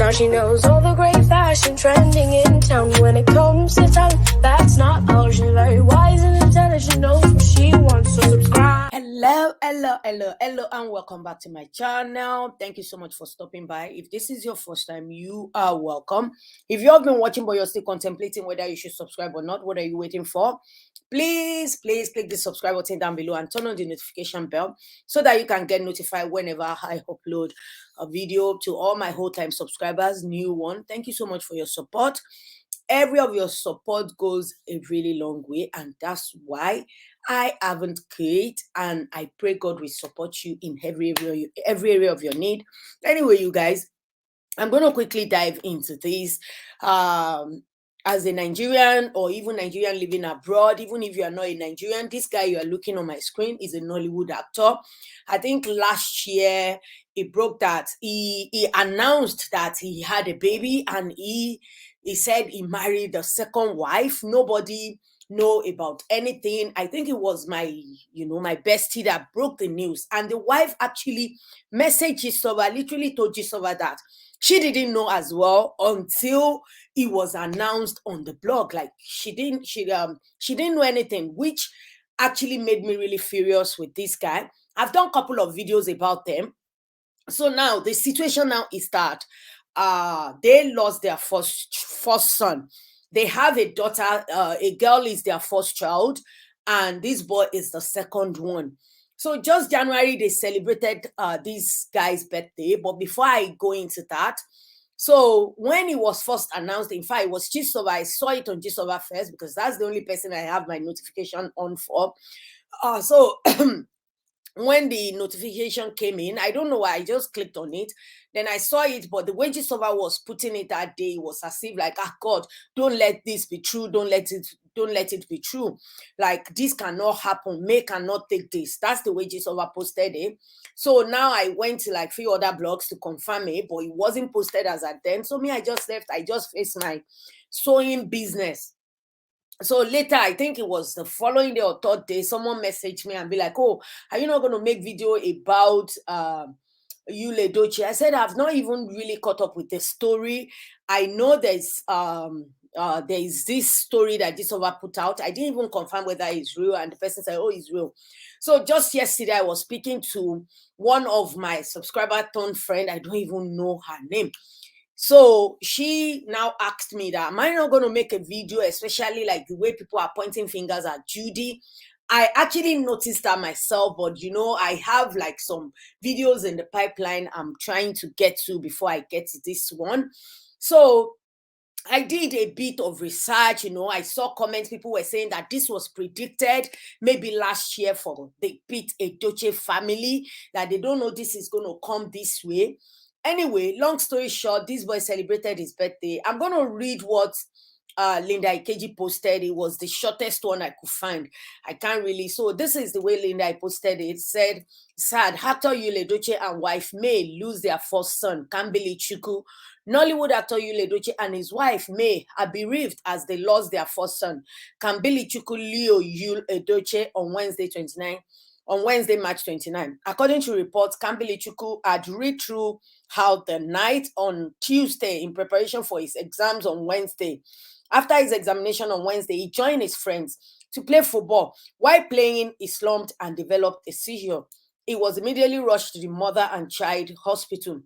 Now she knows all the great fashion trending in town. When it comes to talent, that's not all. She's very wise and intelligent, knows what she wants, so subscribe. Hello, and welcome back to my channel. Thank you so much for stopping by. If this is your first time, you are welcome. If you have been watching but you're still contemplating whether you should subscribe or not, what are you waiting for? Please click the subscribe button down below and turn on the notification bell so that you can get notified whenever I upload a video. To all my whole time subscribers, new one, thank you so much for your support. Every of your support goes a really long way, and that's why I haven't quit, and I pray God will support you in every area of your need. Anyway, you guys, I'm going to quickly dive into this. As a Nigerian or even Nigerian living abroad, even if you are not a Nigerian, this guy you are looking on my screen is a Nollywood actor. I think last year he broke that he announced that he had a baby, and he said he married a second wife. Nobody know about anything. I think it was my bestie that broke the news, and the wife actually messaged Gisova, literally told Gisova that she didn't know as well until it was announced on the blog. Like she didn't know anything, which actually made me really furious with this guy. I've done a couple of videos about them. So now the situation now is that they lost their first son. They have a daughter, a girl is their first child, and this boy is the second one. So just January, they celebrated this guy's birthday. But before I go into that, so when it was first announced, in fact, it was Gisova. I saw it on Gisova first because that's the only person I have my notification on for. So when the notification came in, I don't know why, I just clicked on it. Then I saw it, but the way Gisova was putting it that day was as if like, God, don't let this be true. Don't let it be true. Like, this cannot happen. May cannot take this. That's the way Gisova posted it. So now I went to like 3 other blogs to confirm it, but it wasn't posted as at then. So me, I just left. I just faced my sewing business. So later, I think it was the following day or third day, someone messaged me and be like, oh, are you not going to make video about Edochie? I said, I've not even really caught up with the story. I know there's this story that Gisova put out. I didn't even confirm whether it's real, and the person said, oh, it's real. So just yesterday, I was speaking to one of my subscriber turned friend. I don't even know her name. So she now asked me that, am I not going to make a video, especially like the way people are pointing fingers at Judy? I actually noticed that myself, but I have like some videos in the pipeline I'm trying to get to before I get to this one. So I did a bit of research, I saw comments, people were saying that this was predicted maybe last year for the Edochie family, that they don't know this is going to come this way. Anyway, long story short, this boy celebrated his birthday. I'm going to read what Linda Ikeji posted. It was the shortest one I could find. I can't really. So this is the way Linda posted it. It said, sad, actor Edochie and wife may lose their first son, Kambili Chukwu. Nollywood actor Edochie and his wife May are bereaved as they lost their first son, Kambili Chukwu Leo Edochie, on Wednesday, March 29. According to reports, Kambili Chukwu had read through how the night on Tuesday in preparation for his exams on Wednesday. After his examination on Wednesday, he joined his friends to play football. While playing, he slumped and developed a seizure. He was immediately rushed to the mother and child hospital,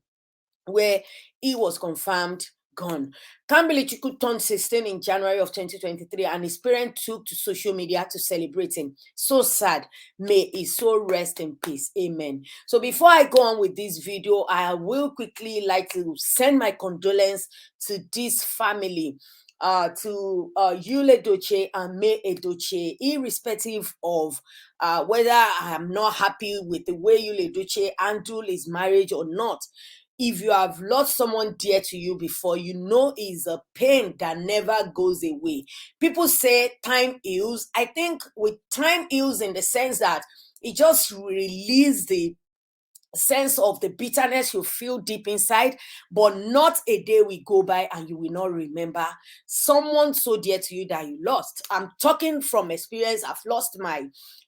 where he was confirmed gone. Kambili Chukwu turned 16 in January of 2023, and his parents took to social media to celebrate him. So sad. May his soul rest in peace. Amen. So before I go on with this video, I will quickly like to send my condolence to this family, to Edochie and May Edochie, irrespective of whether I am not happy with the way Edochie handled his marriage or not. If you have lost someone dear to you before, it's a pain that never goes away. People say time heals. I think with time heals in the sense that it just releases the sense of the bitterness you feel deep inside, but not a day will go by and you will not remember someone so dear to you that you lost. I'm talking from experience. I've lost my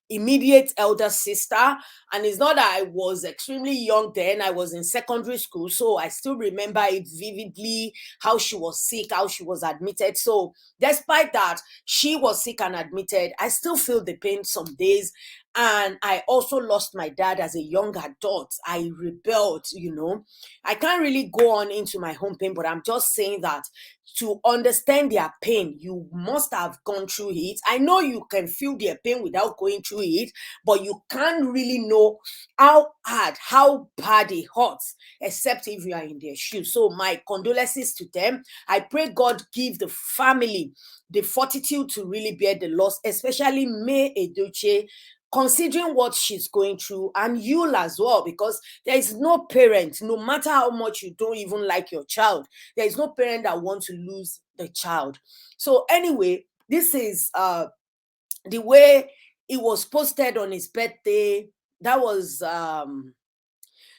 immediate elder sister. And it's not that I was extremely young then. I was in secondary school, so I still remember it vividly, how she was sick, how she was admitted. So despite that she was sick and admitted, I still feel the pain some days. And I also lost my dad as a young adult. I rebelled, I can't really go on into my home pain, but I'm just saying that to understand their pain, you must have gone through it. I know you can feel their pain without going through it, but you can't really know how hard, how bad it hurts, except if you are in their shoes. So my condolences to them. I pray God give the family the fortitude to really bear the loss, especially May Edochie, considering what she's going through, and you as well, because there is no parent, no matter how much you don't even like your child, there is no parent that wants to lose the child. So anyway, this is the way it was posted on his birthday. That was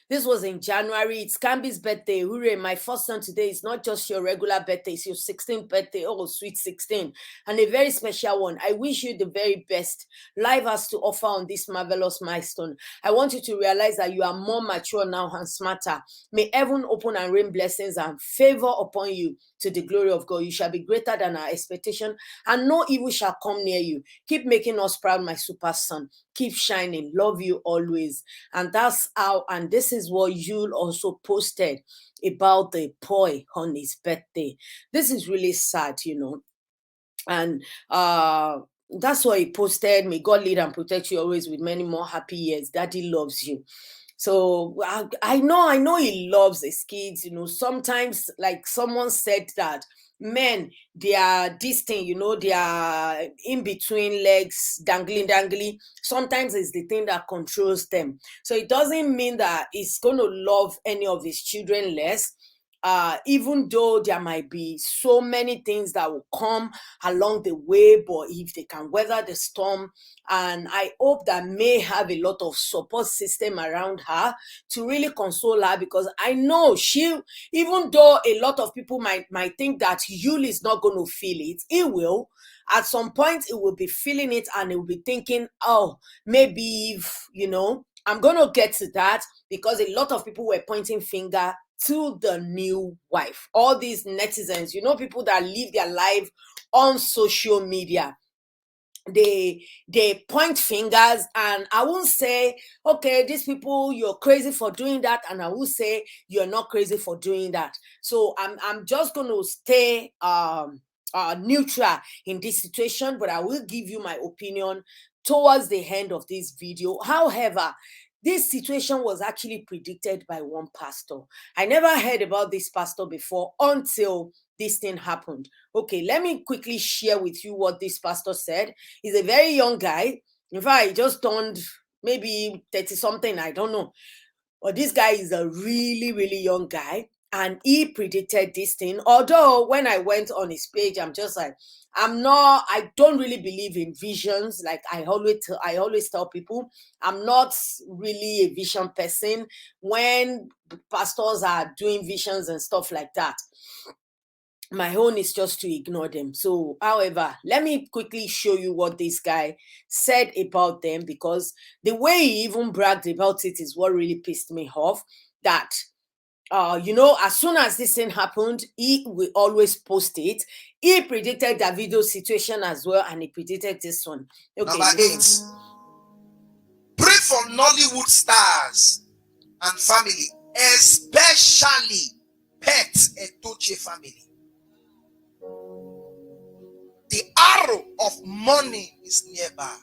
this was in January. It's Camby's birthday. Hooray, my first son today is not just your regular birthday, it's your 16th birthday. Oh, sweet 16. And a very special one. I wish you the very best. Life has to offer on this marvelous milestone. I want you to realize that you are more mature now and smarter. May heaven open and rain blessings and favor upon you to the glory of God. You shall be greater than our expectation, and no evil shall come near you. Keep making us proud, my super son. Keep shining. Love you always. And that's how, and this is what Yul also posted about the boy on his birthday. This is really sad, and that's why he posted, may God lead and protect you always with many more happy years. Daddy loves you. So I know he loves his kids. Sometimes, like someone said, that men, they are this thing, they are in between legs, dangling. Sometimes it's the thing that controls them. So it doesn't mean that he's going to love any of his children less. Even though there might be so many things that will come along the way, but if they can weather the storm, and I hope that May have a lot of support system around her to really console her, because I know she, even though a lot of people might think that Yul is not going to feel it, he will. At some point, he will be feeling it, and he will be thinking, oh, maybe if, I'm going to get to that, because a lot of people were pointing finger to the new wife. All these netizens, people that live their life on social media, they point fingers, and I won't say, okay, these people, you're crazy for doing that, and I will say you're not crazy for doing that. So I'm just going to stay neutral in this situation, but I will give you my opinion towards the end of this video. However, this situation was actually predicted by one pastor. I never heard about this pastor before until this thing happened. Okay, let me quickly share with you what this pastor said. He's a very young guy. In fact, he just turned maybe 30 something, I don't know. But this guy is a really, really young guy, and he predicted this thing. Although when I went on his page, I'm just like, I don't really believe in visions. Like I always tell people, I'm not really a vision person. When pastors are doing visions and stuff like that, my own is just to ignore them. So, however, let me quickly show you what this guy said about them, because the way he even bragged about it is what really pissed me off. That as soon as this thing happened, he will always post it. He predicted the video situation as well, and he predicted this one. Okay, Number 8. Pray for Nollywood stars and family, especially Pet Edochie family. The arrow of morning is nearby.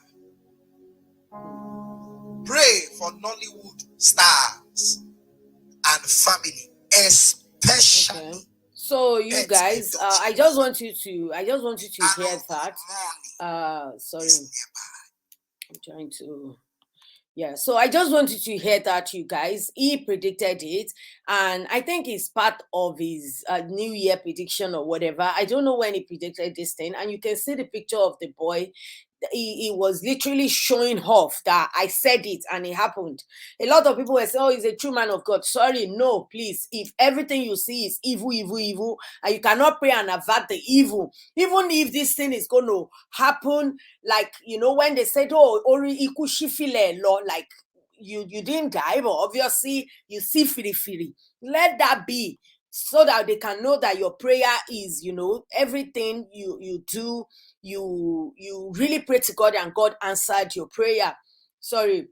Pray for Nollywood stars and family, especially. Okay. So you guys, I just want you to hear that. Sorry, I'm trying to. Yeah, so I just want you to hear that, you guys. He predicted it, and I think it's part of his New Year prediction or whatever. I don't know when he predicted this thing, and you can see the picture of the boy. he was literally showing off that I said it and it happened. A lot of people were saying, oh, he's a true man of God. Sorry, no, please. If everything you see is evil, evil, evil, and you cannot pray and avert the evil, even if this thing is going to happen, like, you know, when they said, oh, Ori ikushifile lo, like, you didn't die, but obviously you see firi. Let that be, so that they can know that your prayer is, you know, everything you do, you really pray to God and God answered your prayer. Sorry,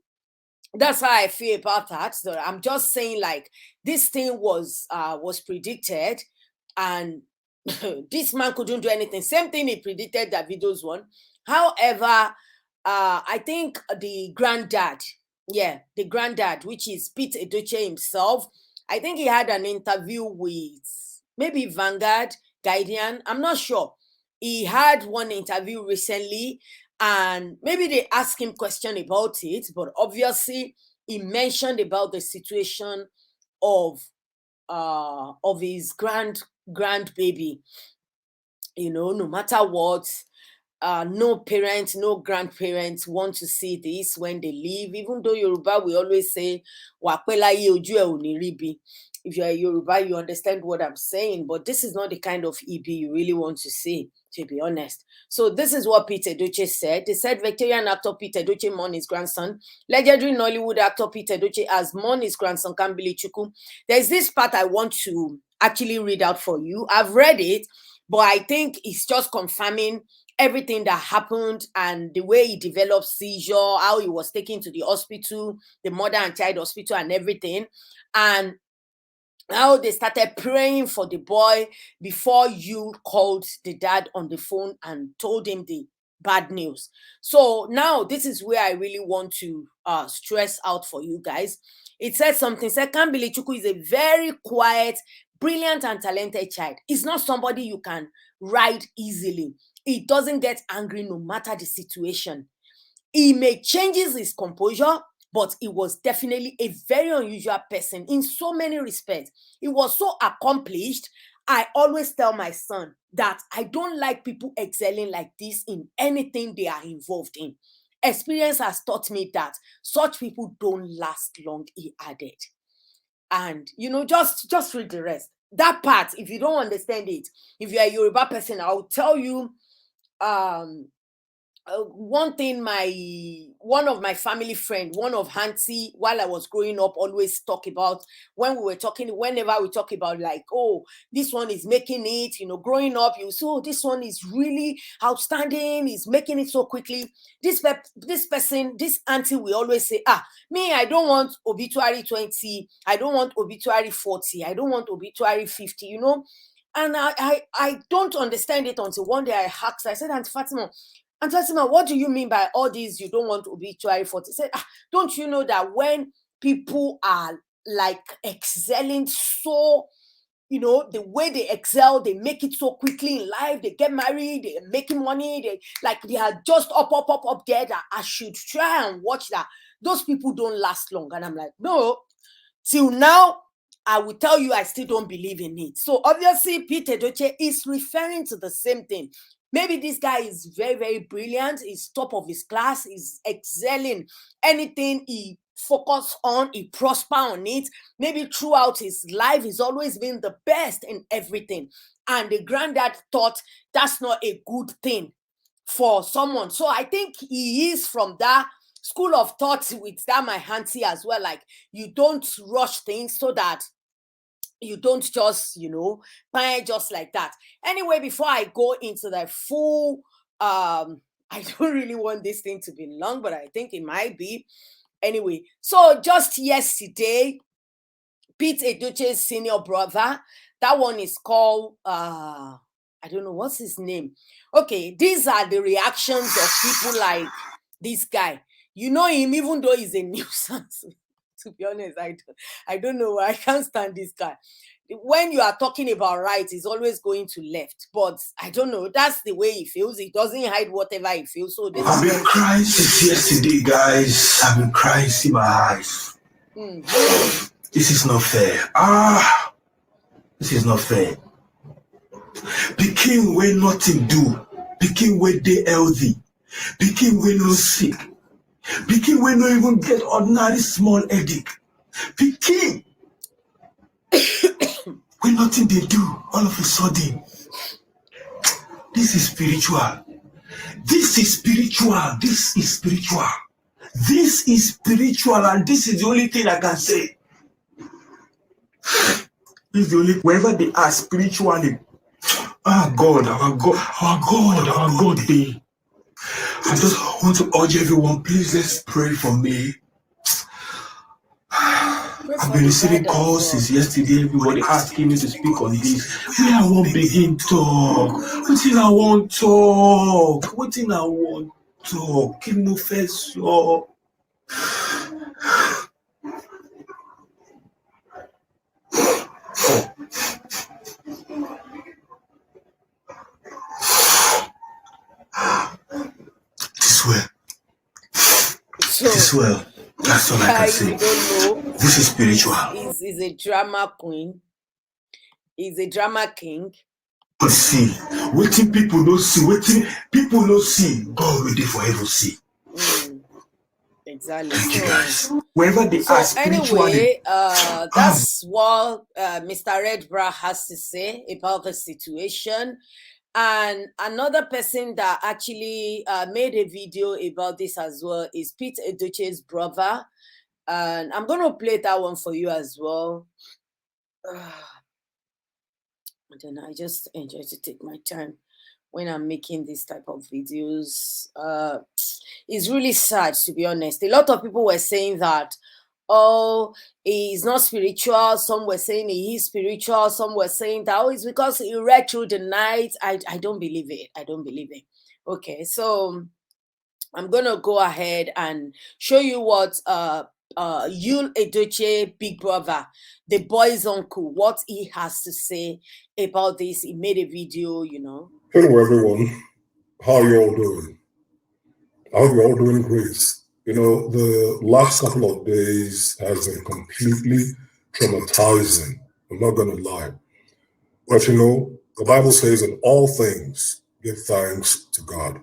that's how I feel about that. So I'm just saying, like, this thing was predicted, and this man couldn't do anything. Same thing he predicted Davido's one. However, I think the granddad, which is Pete Edochie himself, I think he had an interview with maybe Vanguard, Guardian, I'm not sure. He had one interview recently, and maybe they asked him question about it, but obviously he mentioned about the situation of his grandbaby. You know, no matter what, no parent, no grandparents want to see this when they leave. Even though Yoruba, we always say, "Wapelaye oju e o ni ribi." If you're a Yoruba, you understand what I'm saying. But this is not the kind of EB you really want to see, to be honest. So this is what Pete Edochie said. They said Victorian actor Pete Edochie mourned his grandson. Legendary Nollywood actor Pete Edochie has mourned his grandson, Kambili Chukwu. There's this part I want to actually read out for you. I've read it, but I think it's just confirming everything that happened and the way he developed seizure, how he was taken to the hospital, the mother and child hospital and everything, and how they started praying for the boy before you called the dad on the phone and told him the bad news. So now this is where I really want to stress out for you guys. It said something. It said Kambili Chukwu is a very quiet, brilliant and talented child. It's not somebody you can ride easily. He doesn't get angry no matter the situation. He may changes his composure, but he was definitely a very unusual person in so many respects. He was so accomplished. I always tell my son that I don't like people excelling like this in anything they are involved in. Experience has taught me that such people don't last long, he added. And, you know, just read the rest. That part, if you don't understand it, if you're a Yoruba person, I'll tell you one thing one of my family friend, one of Hansi, while I was growing up, always talk about whenever we talk about, like, oh, this one is making it, you know, growing up, you say, oh, this one is really outstanding, he's making it so quickly. This person, this auntie, we always say, me, I don't want obituary 20, I don't want obituary 40, I don't want obituary 50, you know. And I don't understand it until one day I asked, I said, Auntie Fatima, what do you mean by all these you don't want obituary 40? He said, don't you know that when people are like excelling so, you know, the way they excel, they make it so quickly in life, they get married, they're making money, they are just up there, that I should try and watch that. Those people don't last long. And I'm like, no, till now, I will tell you, I still don't believe in it. So obviously, Pete Edochie is referring to the same thing. Maybe this guy is very, very brilliant. He's top of his class. He's excelling. Anything he focus on, he prosper on it. Maybe throughout his life, he's always been the best in everything. And the granddad thought that's not a good thing for someone. So I think he is from that school of thought with that my auntie as well. Like, you don't rush things so that you don't just, you know, buy just like that. Anyway, before I go into the full, I don't really want this thing to be long, but I think it might be. Anyway, so just yesterday, Pete Edochie's senior brother, that one is called, I don't know, what's his name? Okay, these are the reactions of people like this guy. You know him, even though he's a nuisance. To be honest, I don't know. I can't stand this guy. When you are talking about right, he's always going to left. But I don't know. That's the way he feels. He doesn't hide whatever he feels. So I've been crying since yesterday, guys. I've been crying, see my eyes. This is not fair. This is not fair. Pikin wey nothing do. Pikin wey dey healthy. Pikin wey no sick. Pikin wey no even get ordinary small headache. Pikin wey nothing they do all of a sudden. This is spiritual. This is spiritual. This is spiritual. This is spiritual, and this is the only thing I can say. This is the only, wherever they are spiritually, our God, they. I just want to urge everyone, please let's pray for me. I've been receiving calls since yesterday. Everybody asking me to speak on this. Where I won't begin talk. Wetin I want talk. Wetin I want talk. Kí mo fẹ́ sọ. This well. That's all I can say. This is spiritual. He's a drama queen. He's a drama king. See, waiting people don't see. Waiting people don't see. God will do for everyone see. Exactly. Thank you guys. Wherever they are spiritually. Anyway, that's what Mr. Red Bra has to say about the situation. And another person that actually made a video about this as well is Edochie's brother. And I'm going to play that one for you as well. And I just enjoy to take my time when I'm making this type of videos. It's really sad, to be honest. A lot of people were saying that, oh, he's not spiritual. Some were saying he is spiritual. Some were saying that, oh, it's because he read through the night. I don't believe it. I don't believe it. Okay, so I'm going to go ahead and show you what Edochie big brother, the boy's uncle, what he has to say about this. He made a video, you know. Hello everyone, how are you all doing? I hope you're all doing great. You know, the last couple of days has been completely traumatizing. I'm not going to lie. But you know, the Bible says in all things, give thanks to God.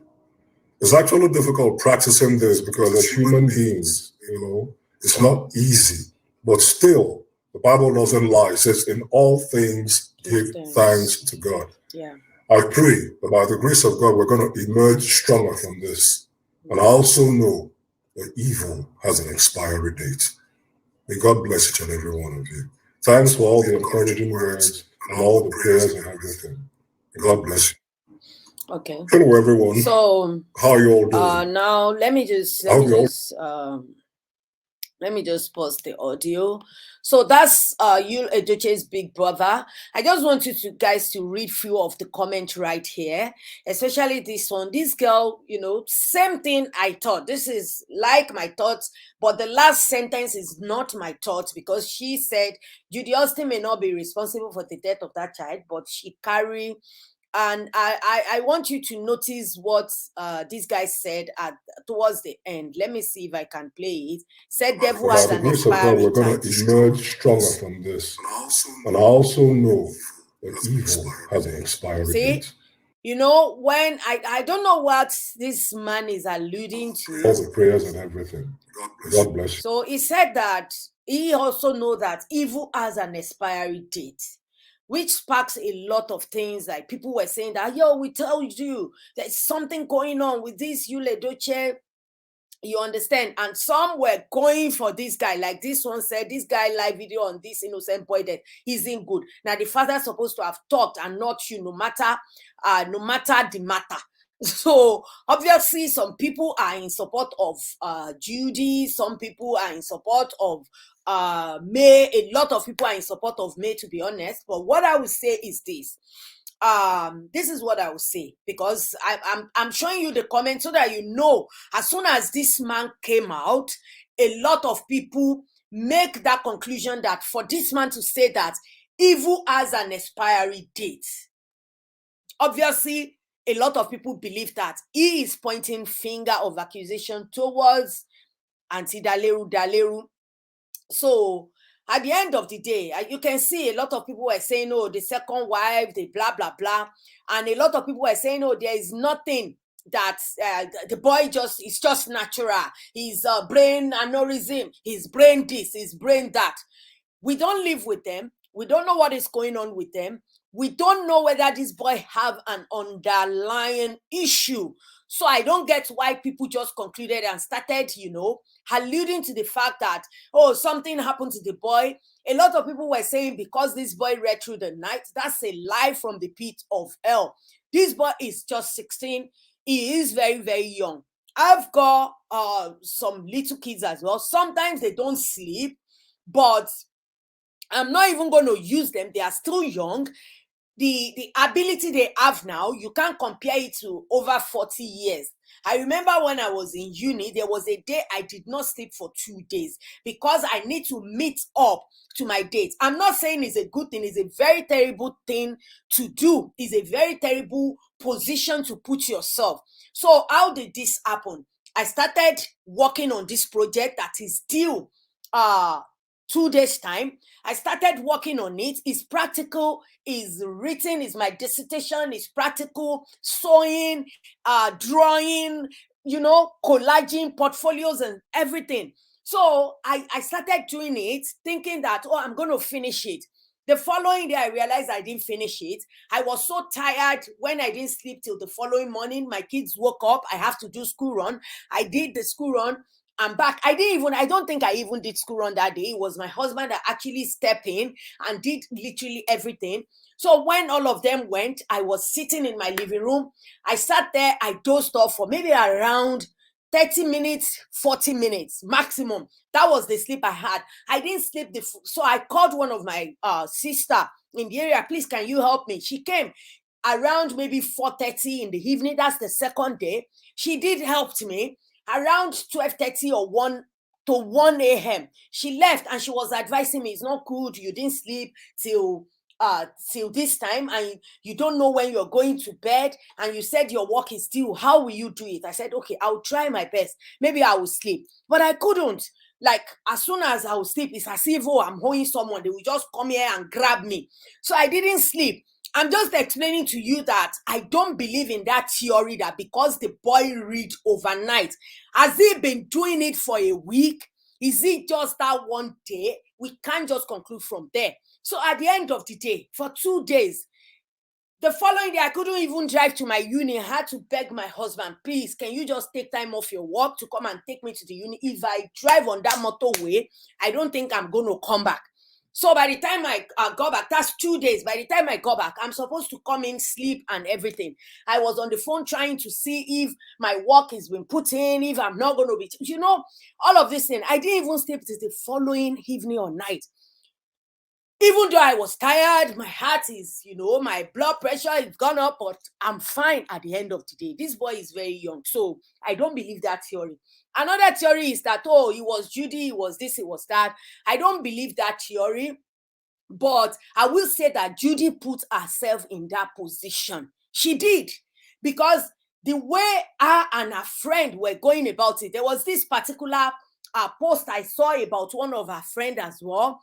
It's actually difficult practicing this because as human beings, you know, it's not easy. But still, the Bible doesn't lie. It says in all things, give thanks to God. Yeah. I pray that by the grace of God, we're going to emerge stronger from this. And I also know that evil has an expiry date. May God bless each and every one of you. Thanks for all the encouraging words and all the prayers and everything. May God bless you. Okay. Hello, everyone. So, how are you all doing? Now let me just pause the audio. So that's Edochie's big brother. I just want you guys to read few of the comments right here, especially this one. This girl, you know, same thing I thought. This is like my thoughts, but the last sentence is not my thoughts because she said Judy Austin may not be responsible for the death of that child, but she carry. And I want you to notice what this guy said towards the end. Let me see if I can play it. Said devil has an expiry we're going to emerge stronger from this. And I also know that evil has an expiry date. You know, when I don't know what this man is alluding to. All the prayers and everything. God bless you. So he said that he also knows that evil has an expiry date, which sparks a lot of things. Like people were saying that, yo, we told you there's something going on with this Edochie. You understand? And some were going for this guy. Like this one said, this guy live video on this innocent boy that isn't good. Now the father's supposed to have talked and not you, no matter the matter. So obviously some people are in support of Judy. Some people are in support of May. A lot of people are in support of May, to be honest. But what I would say is this. This is what I will say, because I'm showing you the comments so that you know, as soon as this man came out, a lot of people make that conclusion that for this man to say that evil has an expiry date. Obviously, a lot of people believe that he is pointing finger of accusation towards Auntie Daleru. So at the end of the day, you can see a lot of people were saying, oh, the second wife, the blah, blah, blah. And a lot of people were saying, oh, there is nothing that the boy is just natural. His brain aneurysm, his brain this, his brain that. We don't live with them. We don't know what is going on with them. We don't know whether this boy have an underlying issue. So I don't get why people just concluded and started, alluding to the fact that, oh, something happened to the boy. A lot of people were saying because this boy read through the night. That's a lie from the pit of hell. This boy is just 16. He is very, very young. I've got some little kids as well. Sometimes they don't sleep, but I'm not even going to use them. They are still young. The ability they have now, you can't compare it to over 40 years. I remember when I was in uni, there was a day I did not sleep for 2 days because I need to meet up to my date. I'm not saying it's a good thing. It's a very terrible thing to do. It's a very terrible position to put yourself. So how did this happen? I started working on this project that is due 2 days time. I started working on it. It's practical, it's written, it's my dissertation, it's practical, sewing, drawing, collaging, portfolios and everything. So I started doing it thinking that, oh, I'm going to finish it. The following day, I realized I didn't finish it. I was so tired when I didn't sleep till the following morning. My kids woke up. I have to do school run. I did the school run. I'm back. I don't think I even did school run that day. It was my husband that actually stepped in and did literally everything. So when all of them went, I was sitting in my living room. I sat there, I dozed off for maybe around 30 minutes, 40 minutes maximum. That was the sleep I had. I didn't sleep. So I called one of my sister in the area. Please, can you help me? She came around maybe 4:30 in the evening. That's the second day. She did help me. Around 12:30 or 1 a.m. She left and she was advising me, it's not good. You didn't sleep till this time and you don't know when you're going to bed and you said your work is due. How will you do it? I said, okay, I'll try my best. Maybe I will sleep. But I couldn't. Like, as soon as I will sleep, it's as if, oh, I'm holding someone. They will just come here and grab me. So I didn't sleep. I'm just explaining to you that I don't believe in that theory that because the boy read overnight, has he been doing it for a week? Is it just that one day? We can't just conclude from there. So at the end of the day, for 2 days, the following day, I couldn't even drive to my uni. I had to beg my husband, please, can you just take time off your work to come and take me to the uni? If I drive on that motorway, I don't think I'm going to come back. So by the time I got back, that's 2 days. By the time I got back, I'm supposed to come in, sleep and everything. I was on the phone trying to see if my work has been put in, if I'm not going to be, all of this thing. I didn't even sleep till the following evening or night. Even though I was tired, my heart is, my blood pressure is gone up, but I'm fine at the end of the day. This boy is very young, so I don't believe that theory. Another theory is that, oh, it was Judy, it was this, it was that. I don't believe that theory, but I will say that Judy put herself in that position. She did, because the way her and her friend were going about it, there was this particular post I saw about one of her friends as well.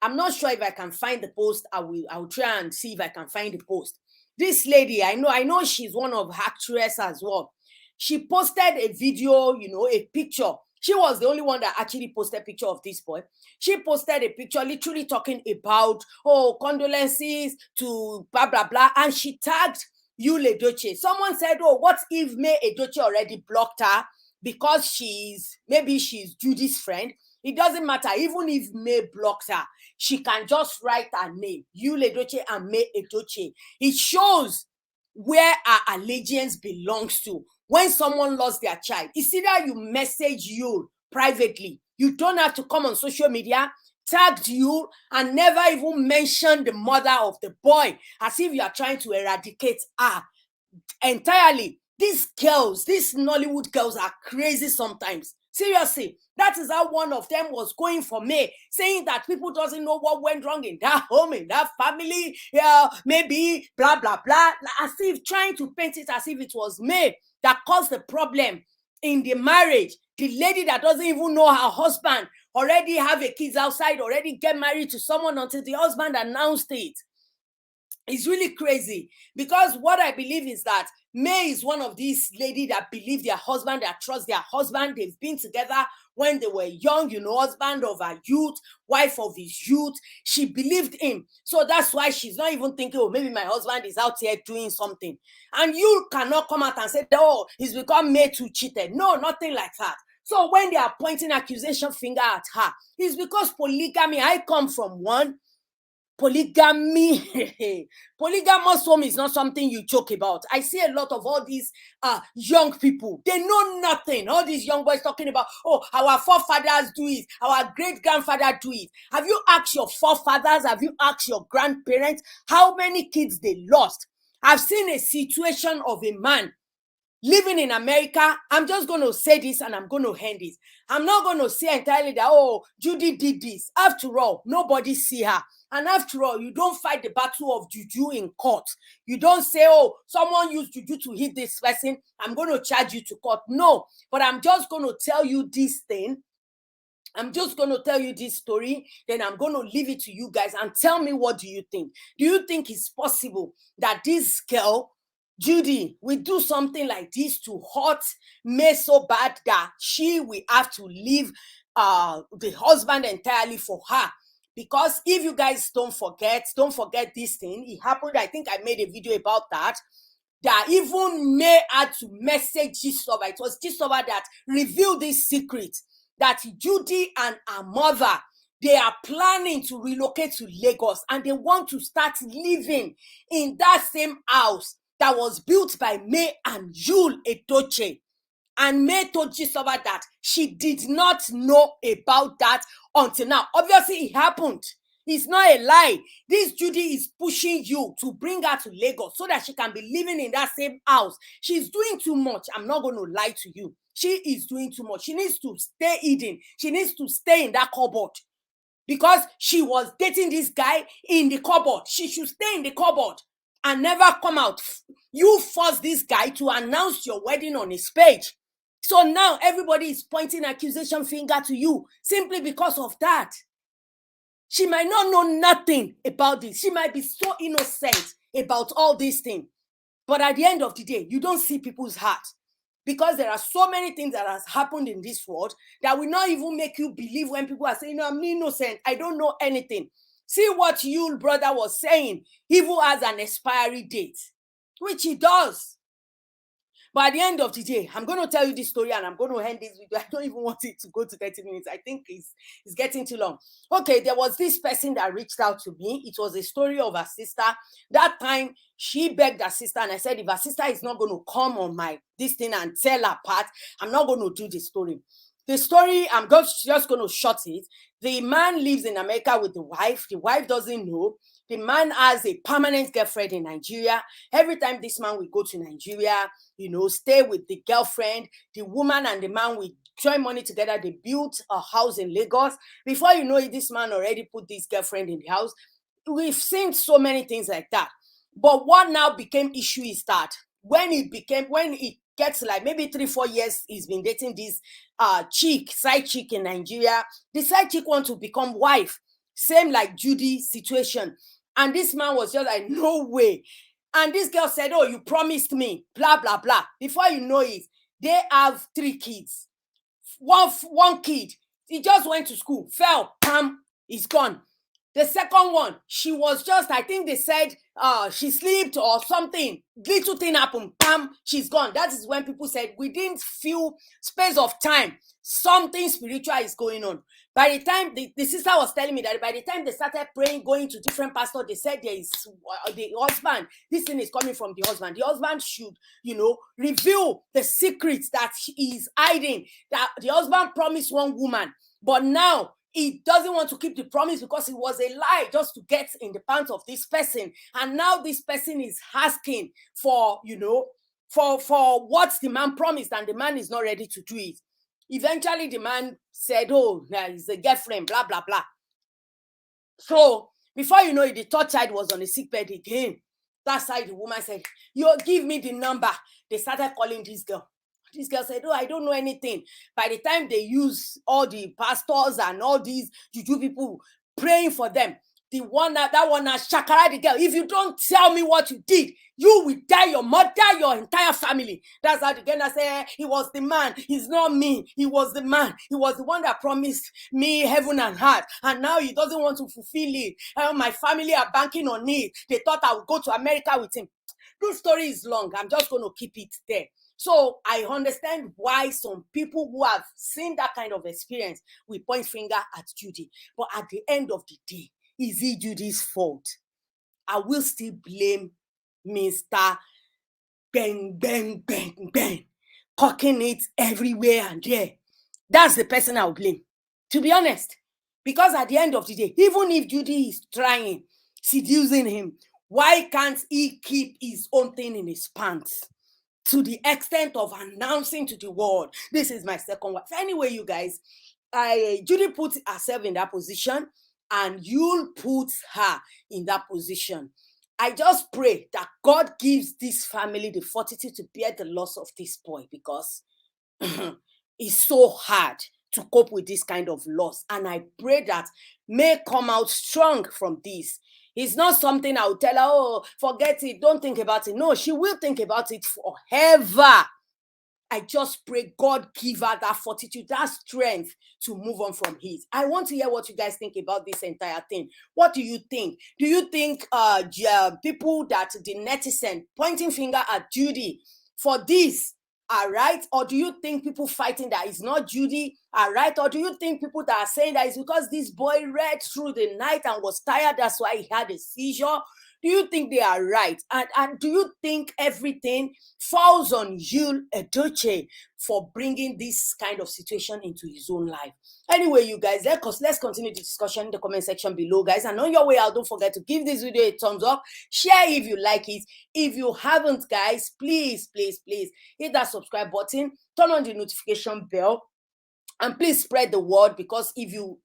I'm not sure if I can find the post. I'll try and see if I can find the post. This lady, I know she's one of actresses as well. She posted a video, a picture. She was the only one that actually posted a picture of this boy. She posted a picture literally talking about, oh, condolences to blah, blah, blah. And she tagged Edochie. Someone said, oh, what if Edochie already blocked her because maybe she's Judy's friend? It doesn't matter. Even if May blocks her, she can just write her name, Edochie and May Edochie. It shows where our allegiance belongs to. When someone lost their child, it's either you message you privately. You don't have to come on social media, tagged you, and never even mention the mother of the boy, as if you are trying to eradicate her entirely. These Nollywood girls are crazy sometimes. Seriously, that is how one of them was going for me, saying that people doesn't know what went wrong in that home, in that family, maybe blah, blah, blah, as if trying to paint it as if it was me that caused the problem in the marriage. The lady that doesn't even know her husband, already have a kids outside, already get married to someone until the husband announced it. It's really crazy, because what I believe is that May is one of these ladies that believe their husband, that trust their husband. They've been together when they were young, husband of her youth, wife of his youth. She believed him. So that's why she's not even thinking, oh, maybe my husband is out here doing something. And you cannot come out and say, oh, he's become May to cheated. No, nothing like that. So when they are pointing accusation finger at her, it's because polygamy. I come from one. Polygamy, polygamous home is not something you joke about. I see a lot of all these young people. They know nothing. All these young boys talking about, oh, our forefathers do it, our great-grandfather do it. Have you asked your forefathers? Have you asked your grandparents how many kids they lost? I've seen a situation of a man living in America. I'm just going to say this and I'm going to end this. I'm not going to say entirely that, oh, Judy did this. After all, nobody see her. And after all, you don't fight the battle of juju in court. You don't say, oh, someone used juju to hit this person, I'm going to charge you to court. No, but I'm just going to tell you this thing. I'm just going to tell you this story. Then I'm going to leave it to you guys and tell me, what do you think? Do you think it's possible that this girl, Judy, will do something like this to hurt May so bad that she will have to leave the husband entirely for her? Because if you guys don't forget this thing. It happened, I think I made a video about that even May had to message Gisova. It was Gisova that revealed this secret, that Judy and her mother, they are planning to relocate to Lagos and they want to start living in that same house that was built by May and Edochie. And May told Gisova that she did not know about that until now. Obviously, it happened. It's not a lie. This Judy is pushing you to bring her to Lagos so that she can be living in that same house. She's doing too much. I'm not going to lie to you. She is doing too much. She needs to stay hidden. She needs to stay in that cupboard. Because she was dating this guy in the cupboard. She should stay in the cupboard and never come out. You forced this guy to announce your wedding on his page. So now everybody is pointing accusation finger to you simply because of that. She might not know nothing about this. She might be so innocent about all these things. But at the end of the day, you don't see people's heart. Because there are so many things that has happened in this world that will not even make you believe when people are saying, no, I'm innocent. I don't know anything. See what your brother was saying. Evil has an expiry date, which he does. But at the end of the day, I'm going to tell you this story and I'm going to end this video. I don't even want it to go to 30 minutes. I think it's getting too long. Okay, there was this person that reached out to me. It was a story of her sister. That time, she begged her sister and I said, if her sister is not going to come on this thing and tell her part, I'm not going to do the story. The story, I'm just going to short it. The man lives in America with the wife. The wife doesn't know. The man has a permanent girlfriend in Nigeria. Every time this man will go to Nigeria, stay with the girlfriend, the woman and the man will join money together. They built a house in Lagos. Before you know it, this man already put this girlfriend in the house. We've seen so many things like that. But what now became issue is that when it gets like maybe 3-4 years, he's been dating this side chick in Nigeria. The side chick wants to become wife. Same like Judy's situation. And this man was just like, no way. And this girl said, oh, you promised me, blah, blah, blah. Before you know it, they have 3 kids. One kid, he just went to school, fell, bam, he's gone. The second one, she was just, I think they said she slept or something. Little thing happened, bam, she's gone. That is when people said, within few space of time, something spiritual is going on. By the time, the sister was telling me that by the time they started praying, going to different pastors, they said there is the husband. This thing is coming from the husband. The husband should, reveal the secrets that he is hiding. That the husband promised one woman, but now he doesn't want to keep the promise because it was a lie just to get in the pants of this person. And now this person is asking for, for what the man promised, and the man is not ready to do it. Eventually, the man said, oh, he's a girlfriend, blah, blah, blah. So, before you know it, the third child was on a sick bed again. That's how the woman said, you give me the number. They started calling this girl. This girl said, oh, I don't know anything. By the time they use all the pastors and all these juju people praying for them, The one that one shakara the girl. If you don't tell me what you did, you will die, your mother, your entire family. That's how the girl say, he was the man. He's not me. He was the man. He was the one that promised me heaven and earth. And now he doesn't want to fulfill it. My family are banking on it. They thought I would go to America with him. This story is long. I'm just going to keep it there. So I understand why some people who have seen that kind of experience will point finger at Judy. But at the end of the day, is it Judy's fault? I will still blame Mr. Bang, bang, bang, bang, cocking it everywhere and there. That's the person I'll blame, to be honest. Because at the end of the day, even if Judy is trying, seducing him, why can't he keep his own thing in his pants? To the extent of announcing to the world, this is my second wife. Anyway, you guys, Judy put herself in that position, and you'll put her in that position. I just pray that God gives this family the fortitude to bear the loss of this boy, because it's so hard to cope with this kind of loss. And I pray that may come out strong from this. It's not something I'll tell her, oh, forget it, don't think about it. No, she will think about it forever. I just pray God give her that fortitude, that strength to move on from his. I want to hear what you guys think about this entire thing. What do you think? Do you think people that the netizen pointing finger at Judy for this are right? Or do you think people fighting that it's not Judy are right? Or do you think people that are saying that it's because this boy read through the night and was tired, that's why he had a seizure? Do you think they are right? And do you think everything falls on you, Edochie, for bringing this kind of situation into his own life? Anyway, you guys, let's continue the discussion in the comment section below, guys. And on your way out, don't forget to give this video a thumbs up. Share if you like it. If you haven't, guys, please, please, please hit that subscribe button. Turn on the notification bell. And please spread the word, because if you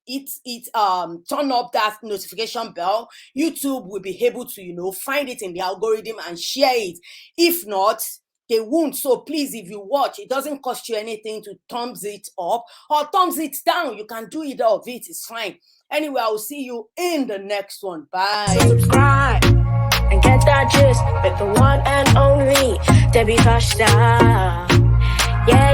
turn up that notification bell, YouTube will be able to, find it in the algorithm and share it. If not, they won't. So please, if you watch, it doesn't cost you anything to thumbs it up or thumbs it down. You can do either of it. It's fine. Anyway, I will see you in the next one. Bye. So subscribe and get that gist with the one and only DEBBIEFASHSTYLE. Yeah.